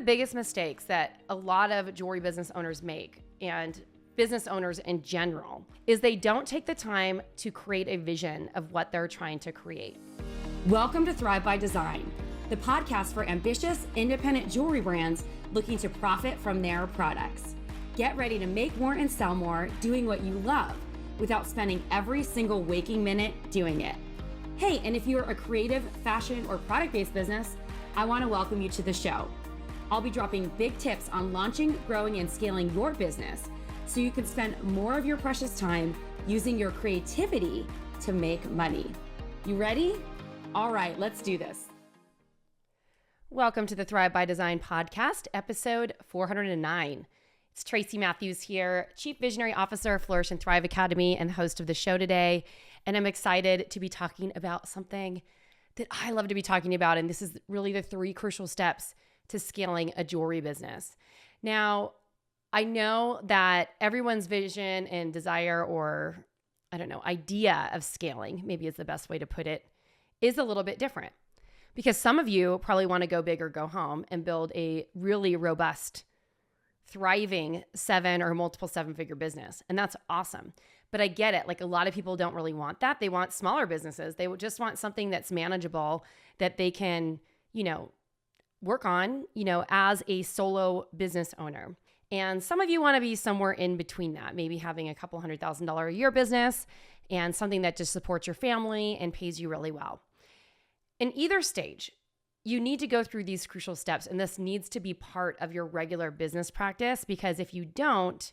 the biggest mistakes that a lot of jewelry business owners make, and business owners in general, is they don't take the time to create a vision of what they're trying to create. Welcome to Thrive by Design, the podcast for ambitious, independent jewelry brands looking to profit from their products. Get ready to make more and sell more doing what you love without spending every single waking minute doing it. Hey, and if you're a creative, fashion, or product-based business, I want to welcome you to the show. I'll be dropping big tips on launching, growing, and scaling your business so you can spend more of your precious time using your creativity to make money. You ready? All right, let's do this. Welcome to the Thrive by Design podcast, episode 409. It's Tracy Matthews here, Chief Visionary Officer of Flourish and Thrive Academy and host of the show today. And I'm excited to be talking about something that I love to be talking about. And this is really the 3 crucial steps to scaling a jewelry business. Now, I know that everyone's vision and desire, or idea of scaling, maybe is the best way to put it, is a little bit different. Because some of you probably want to go big or go home and build a really robust, thriving 7 or multiple 7-figure business. And that's awesome. But I get it. Like, a lot of people don't really want that. They want smaller businesses. They would just want something that's manageable that they can, work on, as a solo business owner. And some of you want to be somewhere in between that, maybe having a couple $100,000 a year business and something that just supports your family and pays you really well. In either stage, you need to go through these crucial steps, and this needs to be part of your regular business practice, because if you don't,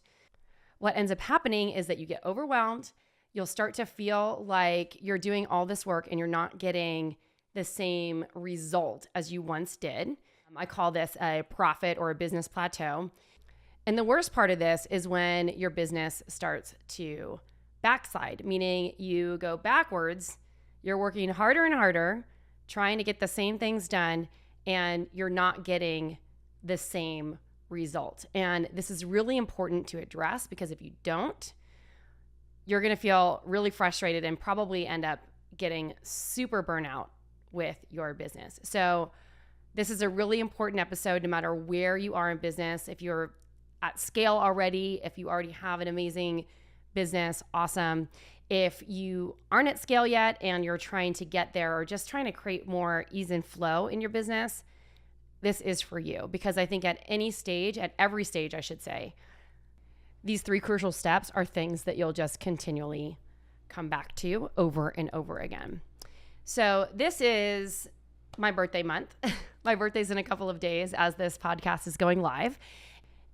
what ends up happening is that you get overwhelmed. You'll start to feel like you're doing all this work and you're not getting the same result as you once did. I call this a profit or a business plateau. And the worst part of this is when your business starts to backslide, meaning you go backwards, you're working harder and harder, trying to get the same things done, and you're not getting the same result. And this is really important to address, because if you don't, you're going to feel really frustrated and probably end up getting super burnout with your business. So this is a really important episode, no matter where you are in business. If you're at scale already, if you already have an amazing business, awesome. If you aren't at scale yet and you're trying to get there, or just trying to create more ease and flow in your business, this is for you. Because I think at every stage, I should say, these 3 crucial steps are things that you'll just continually come back to over and over again. So this is my birthday month. My birthday's in a couple of days as this podcast is going live.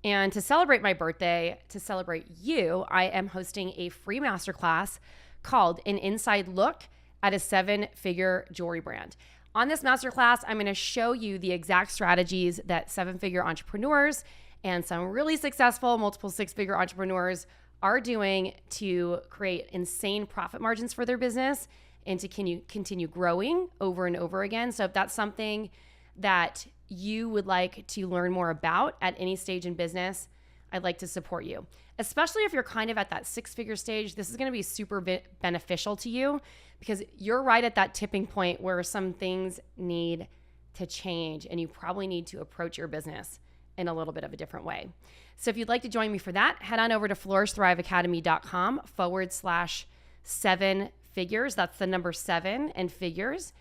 And to celebrate my birthday, to celebrate you, I am hosting a free masterclass called An Inside Look at a 7-Figure Jewelry Brand. On this masterclass, I'm going to show you the exact strategies that 7-figure entrepreneurs and some really successful multiple 6-figure entrepreneurs are doing to create insane profit margins for their business and to continue growing over and over again. So if that's something that you would like to learn more about at any stage in business, I'd like to support you. Especially if you're kind of at that 6-figure stage, this is going to be super beneficial to you, because you're right at that tipping point where some things need to change and you probably need to approach your business in a little bit of a different way. So if you'd like to join me for that, head on over to flourishthriveacademy.com/7 figures. That's the number 7 and figures,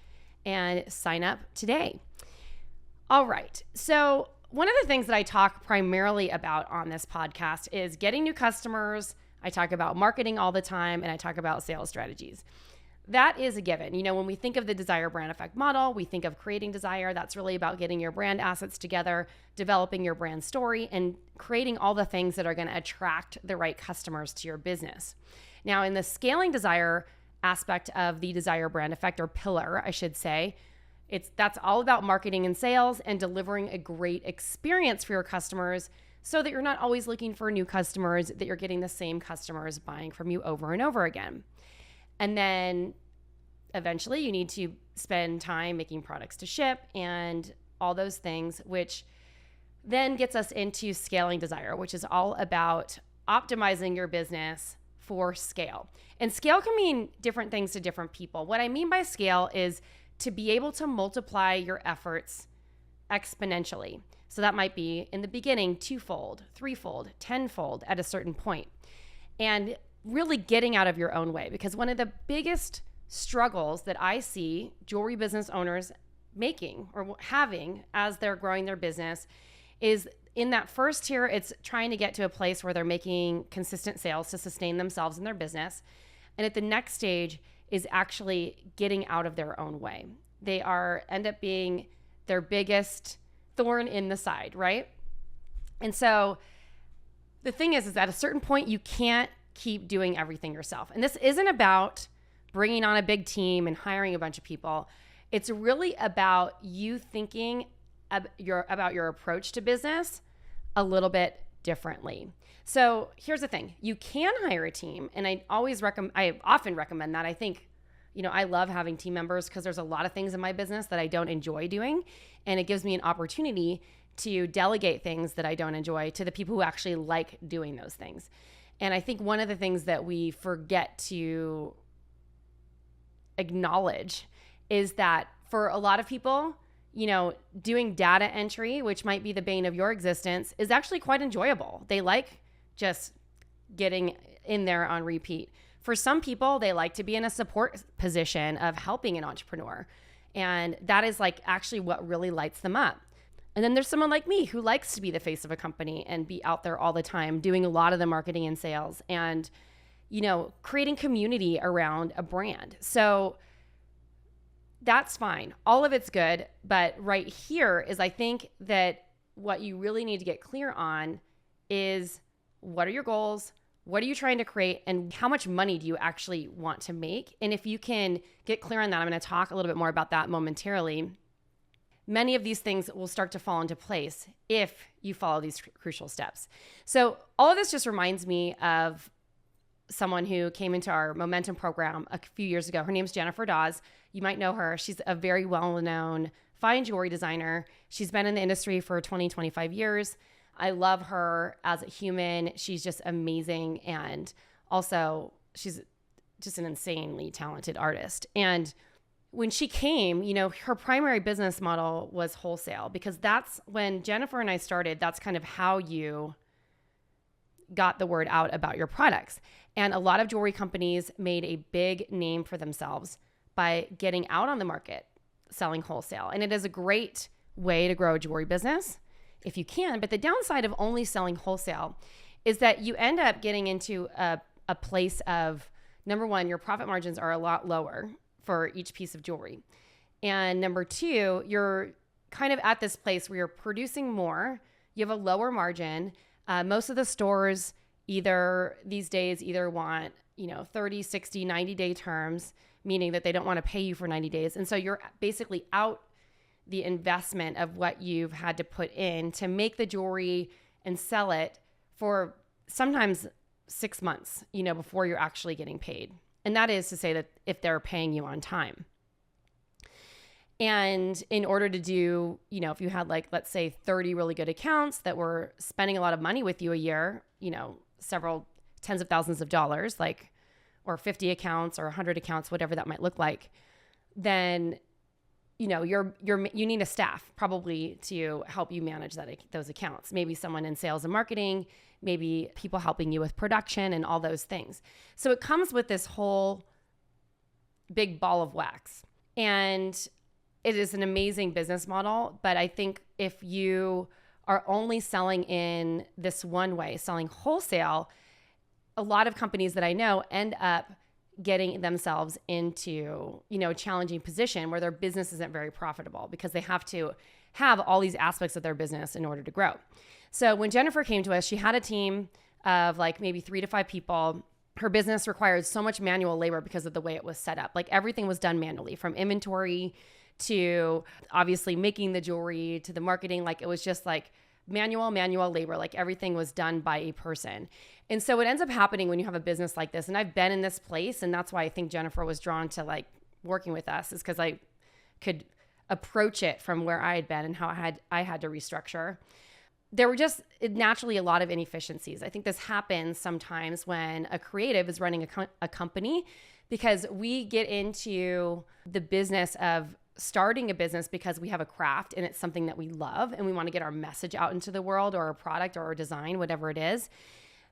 and sign up today. All right. So one of the things that I talk primarily about on this podcast is getting new customers. I talk about marketing all the time, and I talk about sales strategies. That is a given. When we think of the desire brand effect model, we think of creating desire. That's really about getting your brand assets together, developing your brand story, and creating all the things that are going to attract the right customers to your business. Now, in the scaling desire aspect of the desire brand effect, or pillar, I should say, that's all about marketing and sales and delivering a great experience for your customers, so that you're not always looking for new customers, that you're getting the same customers buying from you over and over again. And then eventually you need to spend time making products to ship and all those things, which then gets us into scaling desire, which is all about optimizing your business for scale. And scale can mean different things to different people. What I mean by scale is to be able to multiply your efforts exponentially. So that might be in the beginning, twofold, threefold, tenfold at a certain point. And really getting out of your own way, because one of the biggest struggles that I see jewelry business owners making or having as they're growing their business is in that first tier, it's trying to get to a place where they're making consistent sales to sustain themselves and their business. And at the next stage is actually getting out of their own way. They end up being their biggest thorn in the side, right? And so the thing is at a certain point, you can't keep doing everything yourself. And this isn't about bringing on a big team and hiring a bunch of people. It's really about you thinking about your approach to business a little bit differently. So here's the thing. You can hire a team, and I often recommend that. I think, I love having team members because there's a lot of things in my business that I don't enjoy doing, and it gives me an opportunity to delegate things that I don't enjoy to the people who actually like doing those things. And I think one of the things that we forget to acknowledge is that for a lot of people, doing data entry, which might be the bane of your existence, is actually quite enjoyable. They like just getting in there on repeat. For some people, they like to be in a support position of helping an entrepreneur. And that is actually what really lights them up. And then there's someone like me who likes to be the face of a company and be out there all the time, doing a lot of the marketing and sales and, creating community around a brand. So that's fine. All of it's good. But right here is, I think that what you really need to get clear on is, what are your goals? What are you trying to create? And how much money do you actually want to make? And if you can get clear on that, I'm going to talk a little bit more about that momentarily. Many of these things will start to fall into place if you follow these crucial steps. So all of this just reminds me of someone who came into our Momentum program a few years ago. Her name's Jennifer Dawes. You might know her. She's a very well-known fine jewelry designer. She's been in the industry for 20, 25 years. I love her as a human. She's just amazing. And also, she's just an insanely talented artist. And when she came, her primary business model was wholesale, because that's when Jennifer and I started. That's kind of how you got the word out about your products. And a lot of jewelry companies made a big name for themselves by getting out on the market, selling wholesale. And it is a great way to grow a jewelry business if you can. But the downside of only selling wholesale is that you end up getting into a place of, number one, your profit margins are a lot lower for each piece of jewelry. And number two, you're kind of at this place where you're producing more, you have a lower margin. Most of the stores these days want, 30, 60, 90-day terms, meaning that they don't want to pay you for 90 days. And so you're basically out the investment of what you've had to put in to make the jewelry and sell it for sometimes 6 months, before you're actually getting paid. And that is to say that if they're paying you on time. And in order to do, if you had let's say 30 really good accounts that were spending a lot of money with you a year, several tens of thousands of dollars, or 50 accounts or 100 accounts, whatever that might look like, then, you need a staff probably to help you manage those accounts. Maybe someone in sales and marketing, maybe people helping you with production and all those things. So it comes with this whole big ball of wax. And it is an amazing business model. But I think if you are only selling in this one way, selling wholesale, a lot of companies that I know end up getting themselves into, a challenging position where their business isn't very profitable because they have to have all these aspects of their business in order to grow. So when Jennifer came to us, she had a team of maybe 3 to 5 people. Her business required so much manual labor because of the way it was set up. Everything was done manually, from inventory to obviously making the jewelry to the marketing. It was just manual labor. Everything was done by a person. And so what ends up happening when you have a business like this, and I've been in this place, and that's why I think Jennifer was drawn to working with us, is because I could approach it from where I had been and how I had to restructure. There were just naturally a lot of inefficiencies. I think this happens sometimes when a creative is running a company, because we get into the business of starting a business because we have a craft and it's something that we love and we want to get our message out into the world, or our product or our design, whatever it is.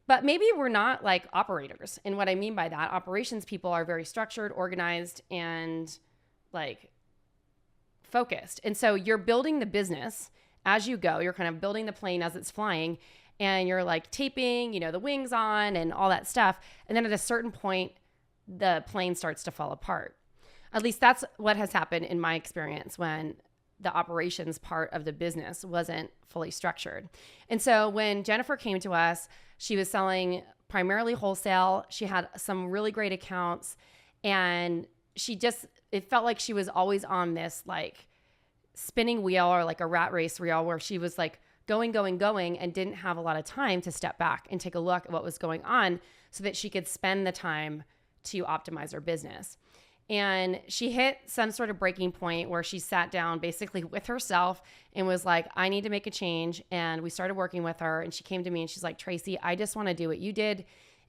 But maybe we're not like operators. And what I mean by that, operations people are very structured, organized, and like focused. And so you're building the business as you go. You're kind of building the plane as it's flying, and you're like taping, the wings on and all that stuff. And then at a certain point, the plane starts to fall apart. At least that's what has happened in my experience when the operations part of the business wasn't fully structured. And so when Jennifer came to us, she was selling primarily wholesale. She had some really great accounts, and it felt like she was always on this like spinning wheel, or like a rat race wheel, where she was like going, and didn't have a lot of time to step back and take a look at what was going on so that she could spend the time to optimize her business. And she hit some sort of breaking point where she sat down basically with herself and was like, I need to make a change. And we started working with her, and she came to me and she's like, Tracy, I just want to do what you did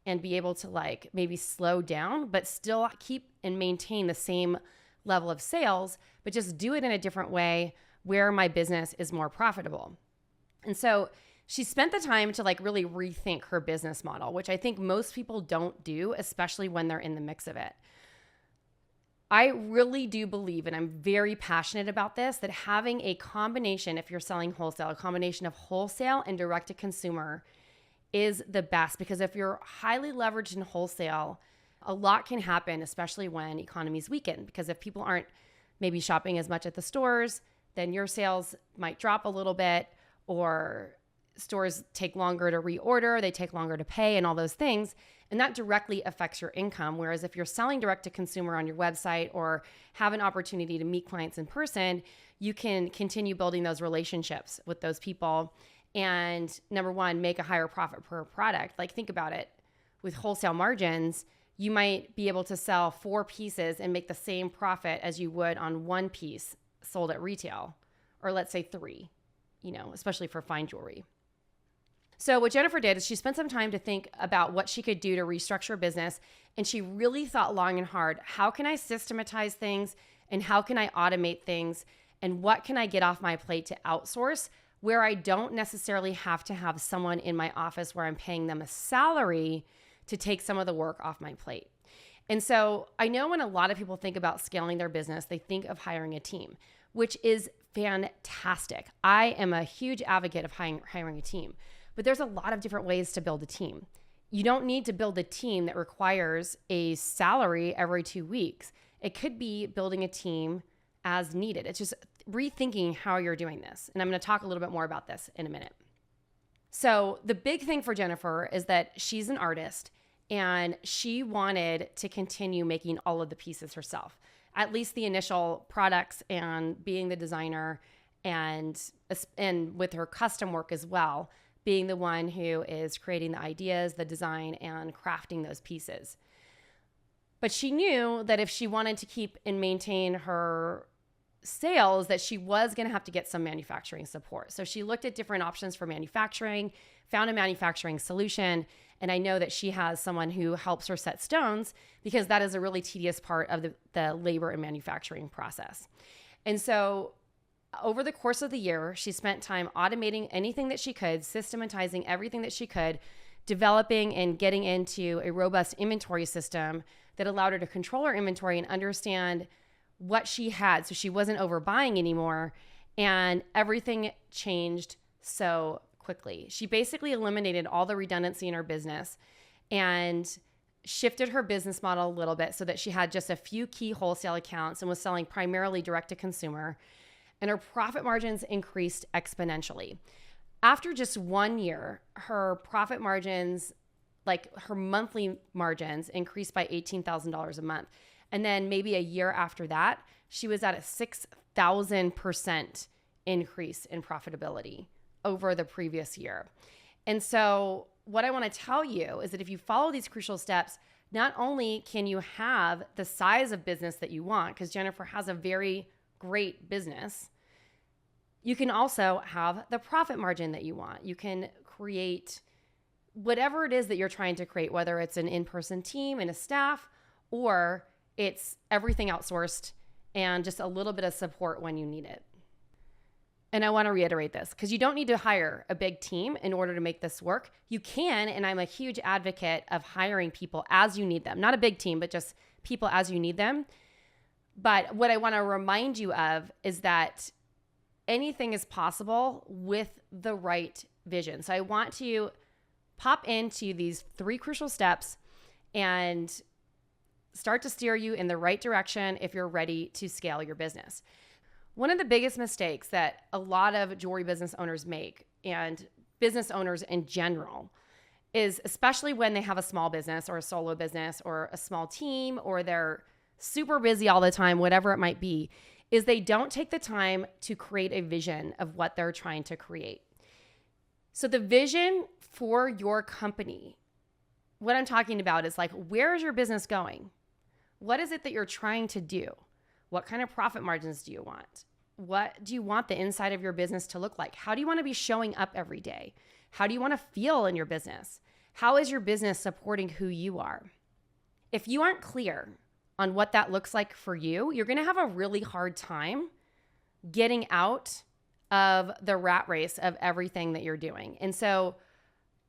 and be able to like maybe slow down, but still keep and maintain the same level of sales, but just do it in a different way where my business is more profitable. And so she spent the time to like really rethink her business model, which I think most people don't do, especially when they're in the mix of it. I really do believe, and I'm very passionate about this, that having a combination, if you're selling wholesale, a combination of wholesale and direct to consumer is the best, because if you're highly leveraged in wholesale, a lot can happen, especially when economies weaken, because if people aren't maybe shopping as much at the stores, then your sales might drop a little bit, or stores take longer to reorder, they take longer to pay, and all those things. And that directly affects your income. Whereas if you're selling direct to consumer on your website or have an opportunity to meet clients in person, you can continue building those relationships with those people. And number one, make a higher profit per product. Like, think about it. With wholesale margins, you might be able to sell 4 pieces and make the same profit as you would on 1 piece sold at retail, or let's say 3, especially for fine jewelry. So what Jennifer did is she spent some time to think about what she could do to restructure business. And she really thought long and hard, how can I systematize things, and how can I automate things, and what can I get off my plate to outsource where I don't necessarily have to have someone in my office where I'm paying them a salary to take some of the work off my plate. And so I know when a lot of people think about scaling their business, they think of hiring a team, which is fantastic. I am a huge advocate of hiring a team. But there's a lot of different ways to build a team. You don't need to build a team that requires a salary every 2 weeks. It could be building a team as needed. It's just rethinking how you're doing this. And I'm going to talk a little bit more about this in a minute. So the big thing for Jennifer is that she's an artist, and she wanted to continue making all of the pieces herself, at least the initial products, and being the designer, and with her custom work as well, being the one who is creating the ideas, the design, and crafting those pieces. But she knew that if she wanted to keep and maintain her sales, that she was going to have to get some manufacturing support. So she looked at different options for manufacturing, found a manufacturing solution, and I know that she has someone who helps her set stones, because that is a really tedious part of the labor and manufacturing process. And so over the course of the year, she spent time automating anything that she could, systematizing everything that she could, developing and getting into a robust inventory system that allowed her to control her inventory and understand what she had, so she wasn't overbuying anymore, and everything changed so quickly. She basically eliminated all the redundancy in her business and shifted her business model a little bit so that she had just a few key wholesale accounts and was selling primarily direct to consumer. And her profit margins increased exponentially. After just 1 year, her profit margins, like her monthly margins, increased by $18,000 a month. And then maybe a year after that, she was at a 6,000% increase in profitability over the previous year. And so what I want to tell you is that if you follow these crucial steps, not only can you have the size of business that you want, because Jennifer has a very great business, you can also have the profit margin that you want. You can create whatever it is that you're trying to create, whether it's an in-person team and a staff, or it's everything outsourced and just a little bit of support when you need it. And I want to reiterate this because you don't need to hire a big team in order to make this work. You can, and I'm a huge advocate of hiring people as you need them. Not a big team, but just people as you need them. But what I want to remind you of is that anything is possible with the right vision. So I want to pop into these 3 crucial steps and start to steer you in the right direction if you're ready to scale your business. One of the biggest mistakes that a lot of jewelry business owners make, and business owners in general, is especially when they have a small business or a solo business or a small team, or they're super busy all the time, whatever it might be, is they don't take the time to create a vision of what they're trying to create. So the vision for your company, what I'm talking about is like, where is your business going? What is it that you're trying to do? What kind of profit margins do you want? What do you want the inside of your business to look like? How do you want to be showing up every day? How do you want to feel in your business? How is your business supporting who you are? If you aren't clear on what that looks like for you, you're going to have a really hard time getting out of the rat race of everything that you're doing. And so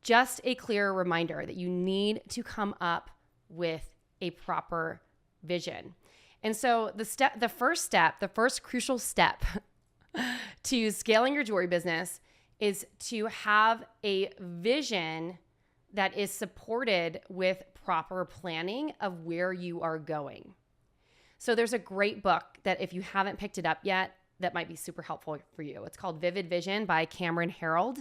just a clear reminder that you need to come up with a proper vision. And so the first crucial step to scaling your jewelry business is to have a vision that is supported with proper planning of where you are going. So there's a great book that if you haven't picked it up yet, that might be super helpful for you. It's called Vivid Vision by Cameron Herold.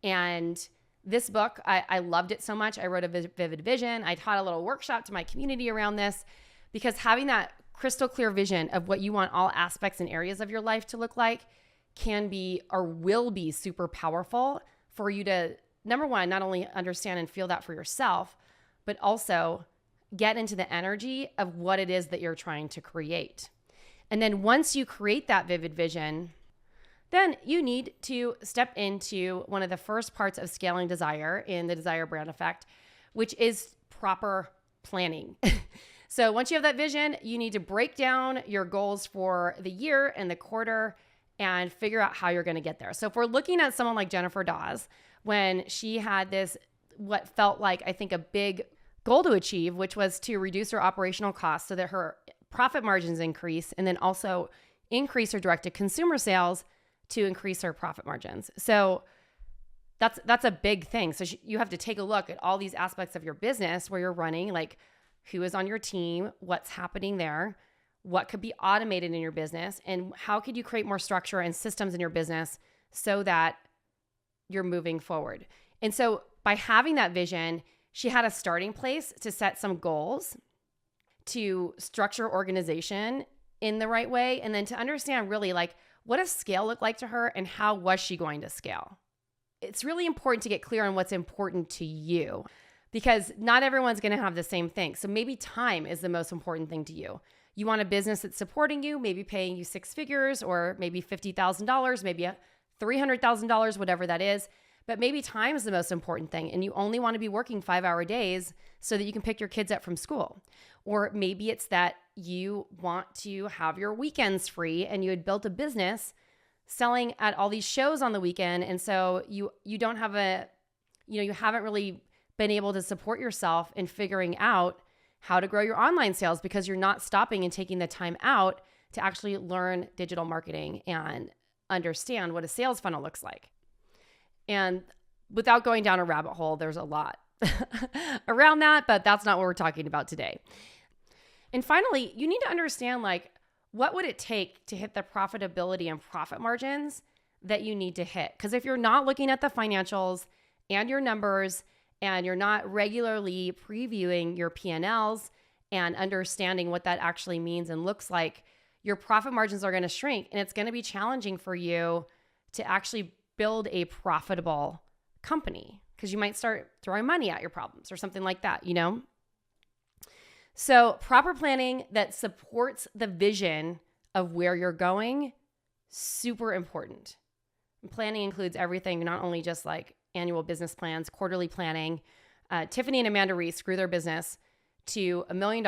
And this book, I loved it so much. I wrote a Vivid Vision. I taught a little workshop to my community around this, because having that crystal clear vision of what you want all aspects and areas of your life to look like can be or will be super powerful for you to, number one, not only understand and feel that for yourself, but also get into the energy of what it is that you're trying to create. And then once you create that vivid vision, then you need to step into one of the first parts of scaling desire in the Desire Brand Effect, which is proper planning. So once you have that vision, you need to break down your goals for the year and the quarter and figure out how you're going to get there. So if we're looking at someone like Jennifer Dawes, when she had this, what felt like, I think, a big goal to achieve, which was to reduce her operational costs so that her profit margins increase, and then also increase her direct-to-consumer sales to increase her profit margins. So that's a big thing. So you have to take a look at all these aspects of your business where you're running, like who is on your team, what's happening there, what could be automated in your business, and how could you create more structure and systems in your business so that you're moving forward. And so by having that vision, she had a starting place to set some goals, to structure organization in the right way, and then to understand really like what does scale look like to her and how was she going to scale. It's really important to get clear on what's important to you, because not everyone's going to have the same thing. So maybe time is the most important thing to you. You want a business that's supporting you, maybe paying you 6 figures, or maybe $50,000, maybe $300,000, whatever that is. But maybe time is the most important thing, and you only want to be working 5-hour days so that you can pick your kids up from school. Or maybe it's that you want to have your weekends free, and you had built a business selling at all these shows on the weekend, and so you don't have you haven't really been able to support yourself in figuring out how to grow your online sales because you're not stopping and taking the time out to actually learn digital marketing and understand what a sales funnel looks like. And without going down a rabbit hole, there's a lot around that, but that's not what we're talking about today. And finally, you need to understand, like, what would it take to hit the profitability and profit margins that you need to hit? Because if you're not looking at the financials and your numbers, and you're not regularly previewing your P&Ls and understanding what that actually means and looks like, your profit margins are going to shrink, and it's going to be challenging for you to actually build a profitable company because you might start throwing money at your problems or something like that, you know? So proper planning that supports the vision of where you're going, super important. And planning includes everything, not only just like annual business plans, quarterly planning. Tiffany and Amanda Reese grew their business to $1 million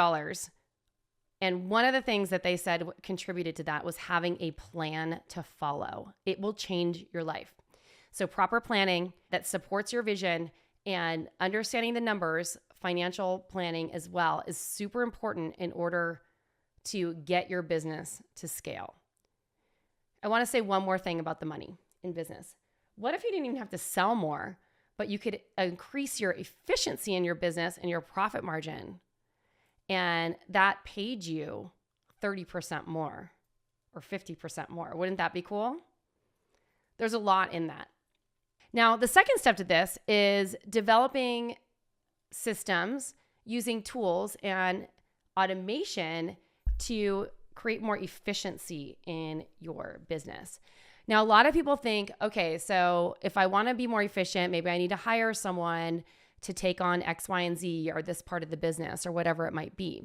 And one of the things that they said contributed to that was having a plan to follow. It will change your life. So proper planning that supports your vision and understanding the numbers, financial planning as well, is super important in order to get your business to scale. I want to say one more thing about the money in business. What if you didn't even have to sell more, but you could increase your efficiency in your business and your profit margin, and that paid you 30% more or 50% more? Wouldn't that be cool? There's a lot in that. Now, the second step to this is developing systems using tools and automation to create more efficiency in your business. Now, a lot of people think, okay, so if I want to be more efficient, maybe I need to hire someone to take on X, Y, and Z or this part of the business or whatever it might be.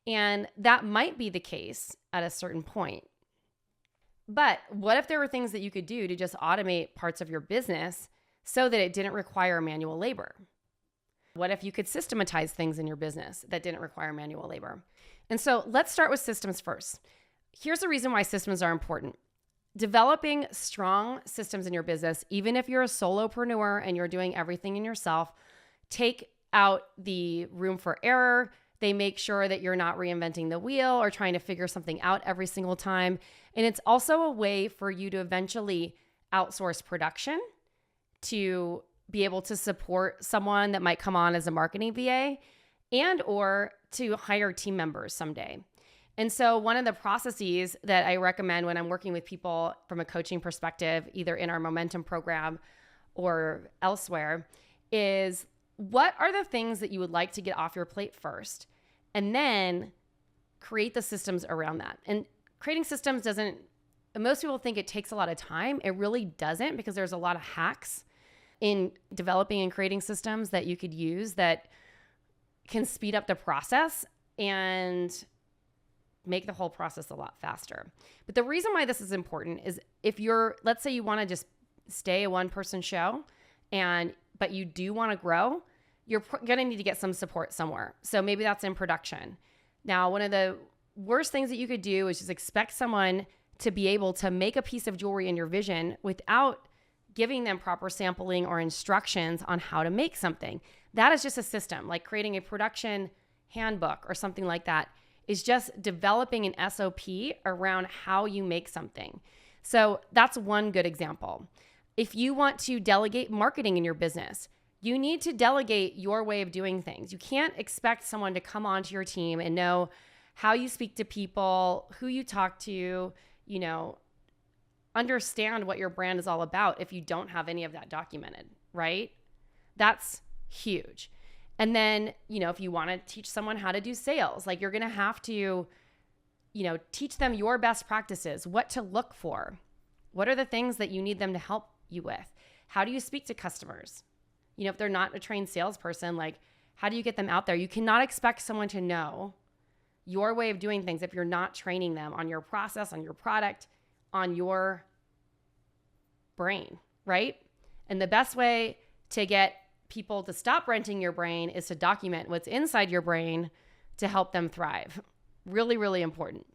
And that might be the case at a certain point. But what if there were things that you could do to just automate parts of your business so that it didn't require manual labor? What if you could systematize things in your business that didn't require manual labor? And so let's start with systems first. Here's the reason why systems are important. Developing strong systems in your business, even if you're a solopreneur and you're doing everything in yourself, take out the room for error. They make sure that you're not reinventing the wheel or trying to figure something out every single time. And it's also a way for you to eventually outsource production to be able to support someone that might come on as a marketing VA and or to hire team members someday. And so one of the processes that I recommend when I'm working with people from a coaching perspective, either in our Momentum program or elsewhere, is what are the things that you would like to get off your plate first? And then create the systems around that. And creating systems doesn't, most people think it takes a lot of time. It really doesn't, because there's a lot of hacks in developing and creating systems that you could use that can speed up the process and make the whole process a lot faster. But the reason why this is important is if you're, let's say you want to just stay a one-person show, but you do want to grow, you're going to need to get some support somewhere. So maybe that's in production. Now, one of the worst things that you could do is just expect someone to be able to make a piece of jewelry in your vision without giving them proper sampling or instructions on how to make something. That is just a system, like creating a production handbook or something like that is just developing an SOP around how you make something. So that's one good example. If you want to delegate marketing in your business, you need to delegate your way of doing things. You can't expect someone to come onto your team and know how you speak to people, who you talk to, understand what your brand is all about if you don't have any of that documented, right? That's huge. And then, if you want to teach someone how to do sales, like you're going to have to, teach them your best practices, what to look for. What are the things that you need them to help you with? How do you speak to customers? If they're not a trained salesperson, like how do you get them out there? You cannot expect someone to know your way of doing things if you're not training them on your process, on your product, on your brain, right? And the best way to get people to stop renting your brain is to document what's inside your brain to help them thrive. Really, really important.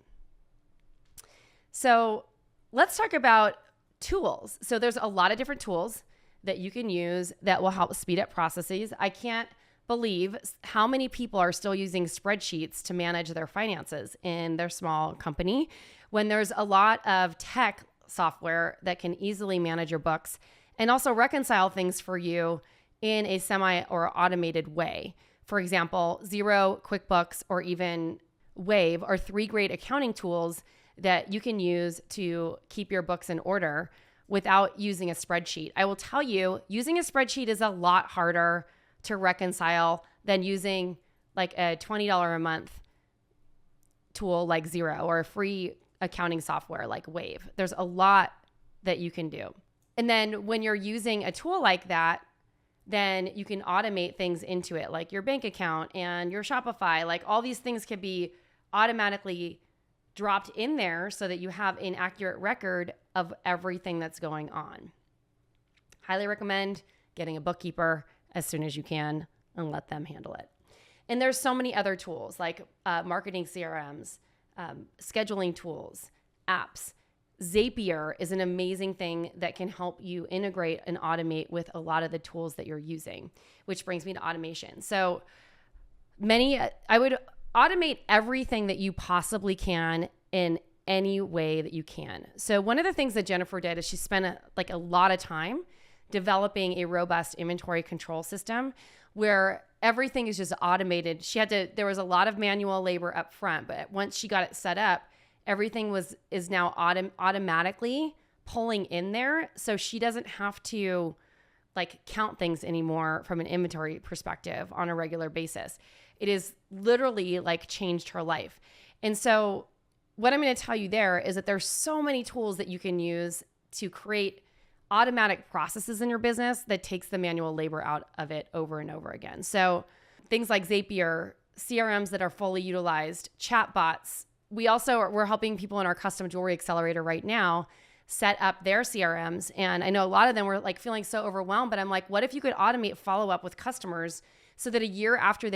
So let's talk about tools. So there's a lot of different tools that you can use that will help speed up processes. I can't believe how many people are still using spreadsheets to manage their finances in their small company when there's a lot of tech software that can easily manage your books and also reconcile things for you in a semi or automated way. For example, Xero, QuickBooks, or even Wave are 3 great accounting tools that you can use to keep your books in order without using a spreadsheet. I will tell you, using a spreadsheet is a lot harder to reconcile than using like a $20 a month tool like Xero or a free accounting software like Wave. There's a lot that you can do. And then when you're using a tool like that, then you can automate things into it, like your bank account and your Shopify. Like all these things can be automatically dropped in there so that you have an accurate record of everything that's going on. Highly recommend getting a bookkeeper as soon as you can and let them handle it. And there's so many other tools like marketing CRMs, scheduling tools, apps. Zapier is an amazing thing that can help you integrate and automate with a lot of the tools that you're using, which brings me to automation. So I would automate everything that you possibly can in any way that you can. So one of the things that Jennifer did is she spent a lot of time developing a robust inventory control system where everything is just automated. There was a lot of manual labor up front, but once she got it set up, everything is now automatically pulling in there. So she doesn't have to count things anymore from an inventory perspective on a regular basis. It is literally changed her life. And so what I'm going to tell you there is that there's so many tools that you can use to create automatic processes in your business that takes the manual labor out of it over and over again. So things like Zapier, CRMs that are fully utilized, chatbots. We're helping people in our custom jewelry accelerator right now set up their CRMs. And I know a lot of them were feeling so overwhelmed, but I'm like, what if you could automate follow up with customers so that a year after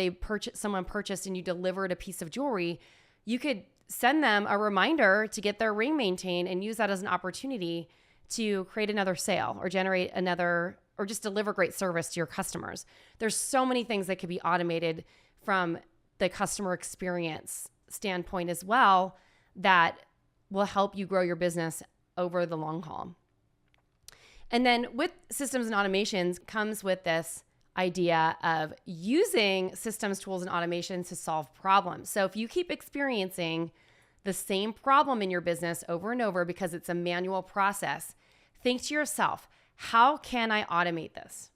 someone purchased and you delivered a piece of jewelry, you could send them a reminder to get their ring maintained and use that as an opportunity to create another sale or generate another, or just deliver great service to your customers. There's so many things that could be automated from the customer experience standpoint as well that will help you grow your business over the long haul. And then with systems and automations comes with this idea of using systems, tools, and automations to solve problems. So if you keep experiencing the same problem in your business over and over because it's a manual process, think to yourself, how can I automate this?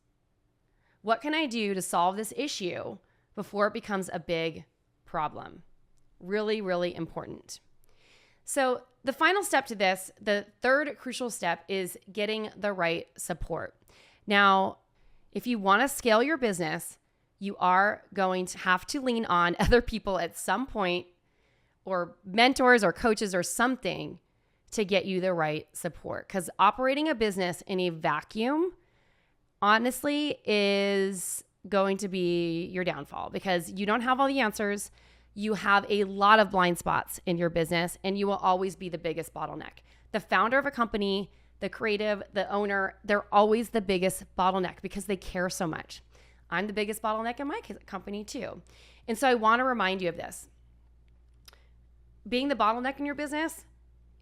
What can I do to solve this issue before it becomes a big problem? Really, really important. So the final step to this, the third crucial step, is getting the right support. Now, if you want to scale your business, you are going to have to lean on other people at some point, or mentors or coaches or something, to get you the right support. Because operating a business in a vacuum, honestly, is going to be your downfall because you don't have all the answers. You have a lot of blind spots in your business, and you will always be the biggest bottleneck. The founder of a company, the creative, the owner, they're always the biggest bottleneck because they care so much. I'm the biggest bottleneck in my company too. And so I want to remind you of this. Being the bottleneck in your business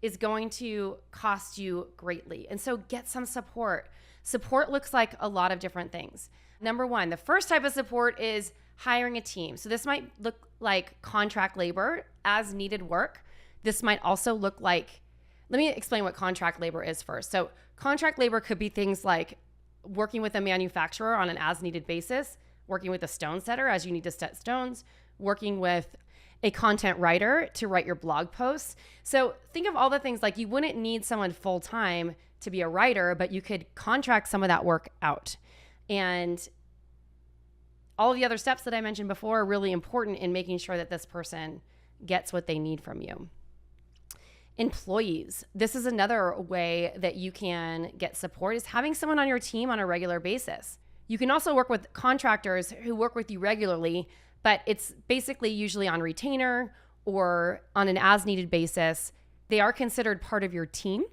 is going to cost you greatly. And so get some support. Support looks like a lot of different things. Number one, the first type of support is hiring a team. So this might look like contract labor, as needed work. This might also look like, let me explain what contract labor is first. So contract labor could be things like working with a manufacturer on an as needed basis, working with a stone setter as you need to set stones, working with a content writer to write your blog posts. So think of all the things, like you wouldn't need someone full time to be a writer, but you could contract some of that work out. And all of the other steps that I mentioned before are really important in making sure that this person gets what they need from you. Employees. This is another way that you can get support, is having someone on your team on a regular basis. You can also work with contractors who work with you regularly, but it's basically usually on retainer or on an as-needed basis. They are considered part of your team,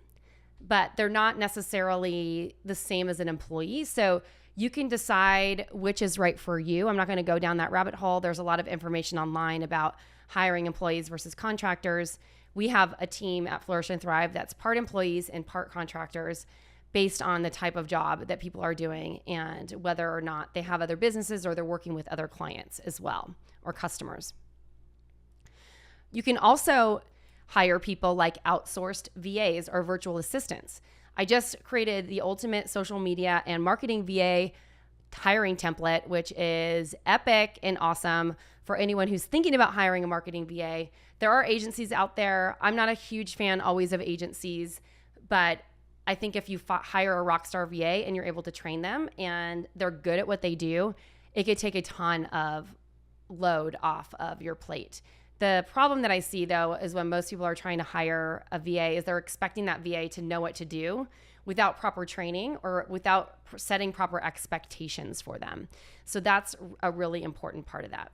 but they're not necessarily the same as an employee. So you can decide which is right for you. I'm not going to go down that rabbit hole. There's a lot of information online about hiring employees versus contractors. We have a team at Flourish and Thrive that's part employees and part contractors based on the type of job that people are doing and whether or not they have other businesses or they're working with other clients as well, or customers. You can also hire people like outsourced VAs or virtual assistants. I just created the ultimate social media and marketing VA hiring template, which is epic and awesome for anyone who's thinking about hiring a marketing VA. There are agencies out there. I'm not a huge fan always of agencies, but I think if you hire a rockstar VA and you're able to train them and they're good at what they do, it could take a ton of load off of your plate. The problem that I see, though, is when most people are trying to hire a VA is they're expecting that VA to know what to do without proper training or without setting proper expectations for them. So that's a really important part of that.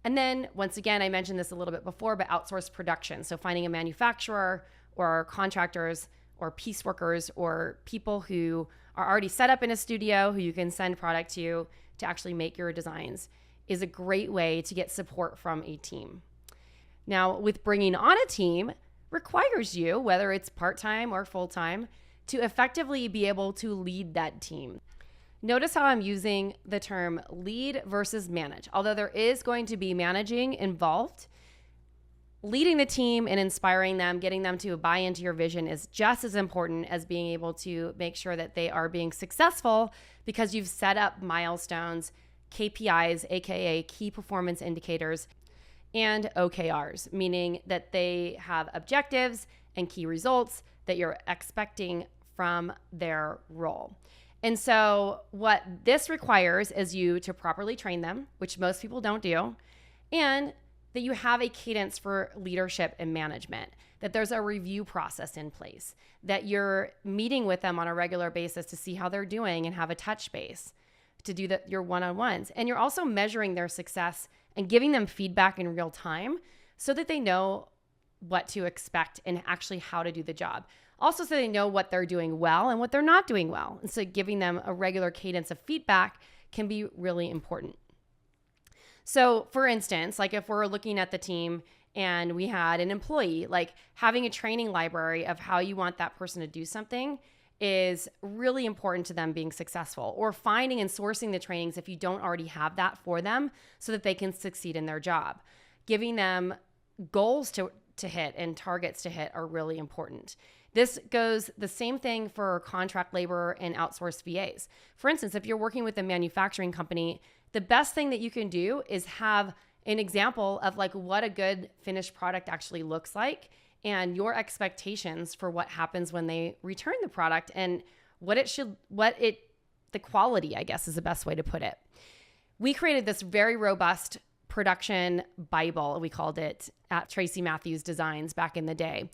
And then once again, I mentioned this a little bit before, but outsource production. So finding a manufacturer or contractors or piece workers or people who are already set up in a studio who you can send product to actually make your designs is a great way to get support from a team. Now, with bringing on a team requires you, whether it's part-time or full-time, to effectively be able to lead that team. Notice how I'm using the term lead versus manage. Although there is going to be managing involved, leading the team and inspiring them, getting them to buy into your vision is just as important as being able to make sure that they are being successful because you've set up milestones, KPIs, aka key performance indicators, and OKRs, meaning that they have objectives and key results that you're expecting from their role. And so what this requires is you to properly train them, which most people don't do, and that you have a cadence for leadership and management, that there's a review process in place, that you're meeting with them on a regular basis to see how they're doing and have a touch base to do your one-on-ones. And you're also measuring their success and giving them feedback in real time so that they know what to expect and actually how to do the job. Also, so they know what they're doing well and what they're not doing well. And so giving them a regular cadence of feedback can be really important. So for instance, like if we're looking at the team and we had an employee, like having a training library of how you want that person to do something is really important to them being successful, or finding and sourcing the trainings if you don't already have that for them so that they can succeed in their job. Giving them goals to hit and targets to hit are really important. This goes the same thing for contract labor and outsourced VAs. For instance, if you're working with a manufacturing company, the best thing that you can do is have an example of like what a good finished product actually looks like and your expectations for what happens when they return the product and the quality, I guess is the best way to put it. We created this very robust production Bible, we called it, at Tracy Matthews Designs back in the day.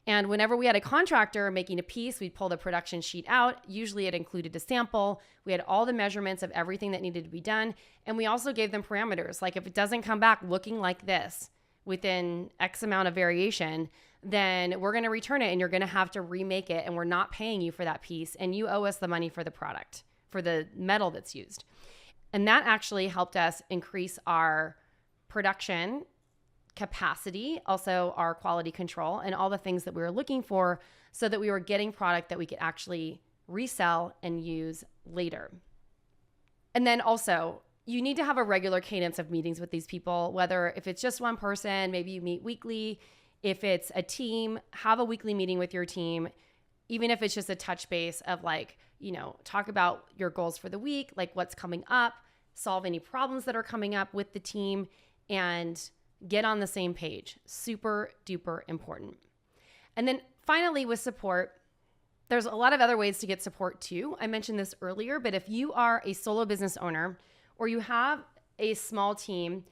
And whenever we had a contractor making a piece, we'd pull the production sheet out. Usually it included a sample. We had all the measurements of everything that needed to be done. And we also gave them parameters. Like if it doesn't come back looking like this within X amount of variation, then we're going to return it and you're going to have to remake it. And we're not paying you for that piece. And you owe us the money for the product, for the metal that's used. And that actually helped us increase our production capacity, also our quality control, and all the things that we were looking for so that we were getting product that we could actually resell and use later. And then also, you need to have a regular cadence of meetings with these people, whether if it's just one person, maybe you meet weekly. If it's a team, have a weekly meeting with your team, even if it's just a touch base of like, talk about your goals for the week, like what's coming up, solve any problems that are coming up with the team, and get on the same page. Super duper important. And then finally with support, there's a lot of other ways to get support too. I mentioned this earlier, but if you are a solo business owner or you have a small team,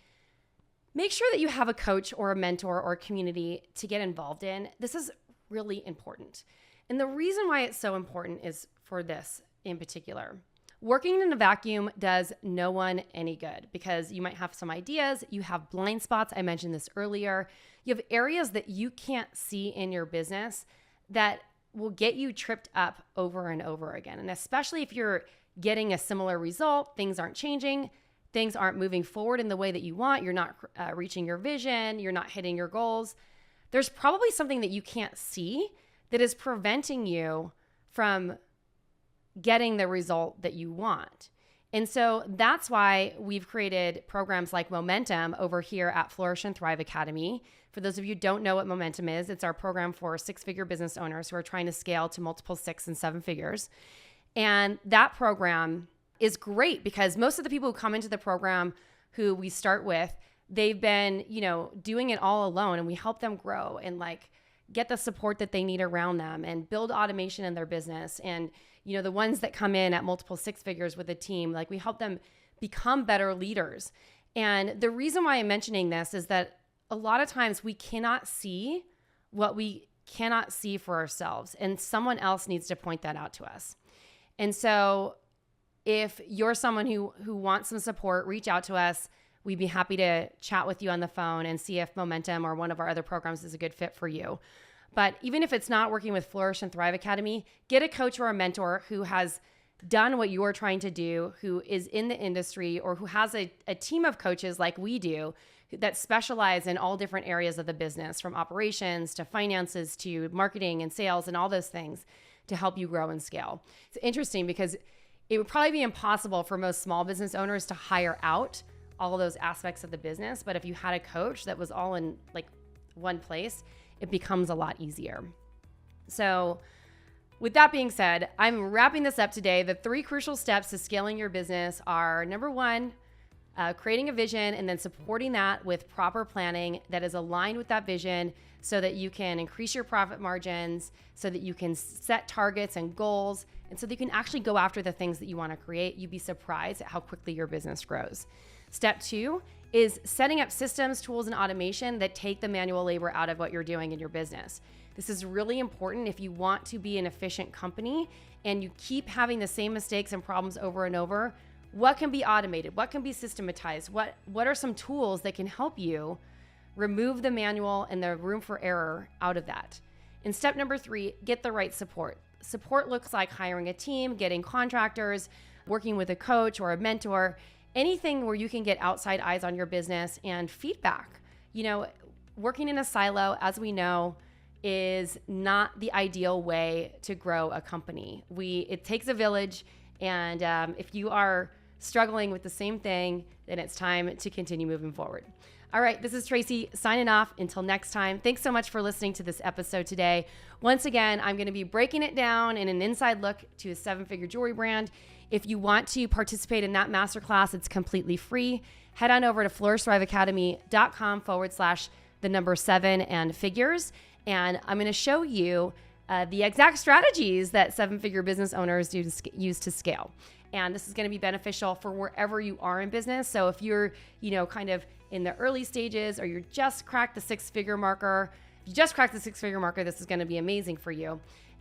make sure that you have a coach or a mentor or a community to get involved in. This is really important. And the reason why it's so important is for this in particular. Working in a vacuum does no one any good because you might have some ideas, you have blind spots. I mentioned this earlier. You have areas that you can't see in your business that will get you tripped up over and over again. And especially if you're getting a similar result, things aren't changing, things aren't moving forward in the way that you want, you're not reaching your vision, you're not hitting your goals. There's probably something that you can't see that is preventing you from getting the result that you want. And so that's why we've created programs like Momentum over here at Flourish and Thrive Academy. For those of you who don't know what Momentum is, it's our program for six-figure business owners who are trying to scale to multiple 6 and 7 figures. And that program is great because most of the people who come into the program who we start with, they've been, doing it all alone, and we help them grow and like get the support that they need around them and build automation in their business. And the ones that come in at multiple 6 figures with a team, like we help them become better leaders. And the reason why I'm mentioning this is that a lot of times we cannot see what we cannot see for ourselves, and someone else needs to point that out to us. And so if you're someone who wants some support, reach out to us. we'd be happy to chat with you on the phone and see if Momentum or one of our other programs is a good fit for you. But even if it's not working with Flourish and Thrive Academy, get a coach or a mentor who has done what you're trying to do, who is in the industry, or who has a team of coaches like we do that specialize in all different areas of the business, from operations to finances to marketing and sales and all those things to help you grow and scale. It's interesting because it would probably be impossible for most small business owners to hire out all of those aspects of the business. But if you had a coach that was all in like one place, it becomes a lot easier. So with that being said, I'm wrapping this up today. The 3 crucial steps to scaling your business are, number 1, creating a vision and then supporting that with proper planning that is aligned with that vision so that you can increase your profit margins, so that you can set targets and goals, and so that you can actually go after the things that you want to create. You'd be surprised at how quickly your business grows. Step 2 is setting up systems, tools, and automation that take the manual labor out of what you're doing in your business. This is really important if you want to be an efficient company and you keep having the same mistakes and problems over and over. What can be automated? What can be systematized? What are some tools that can help you remove the manual and the room for error out of that? And step number 3, get the right support. Support looks like hiring a team, getting contractors, working with a coach or a mentor, anything where you can get outside eyes on your business and feedback. You know, working in a silo, as we know, is not the ideal way to grow a company. It takes a village, and if you are struggling with the same thing, then it's time to continue moving forward. All right, this is Tracy signing off. Until next time, thanks so much for listening to this episode today. Once again, I'm going to be breaking it down in an inside look to a 7-figure jewelry brand. If you want to participate in that masterclass, it's completely free. Head on over to flourishthriveacademy.com/7 and figures. And I'm going to show you the exact strategies that 7-figure business owners use to scale. And this is going to be beneficial for wherever you are in business. So if you're, kind of in the early stages, or you're just cracked the 6-figure marker, this is going to be amazing for you.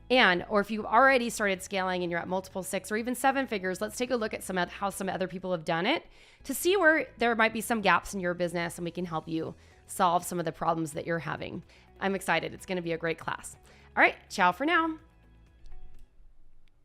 Or if you've already started scaling and you're at multiple 6 or even 7 figures, let's take a look at how some other people have done it to see where there might be some gaps in your business, and we can help you solve some of the problems that you're having. I'm excited. It's going to be a great class. All right, ciao for now.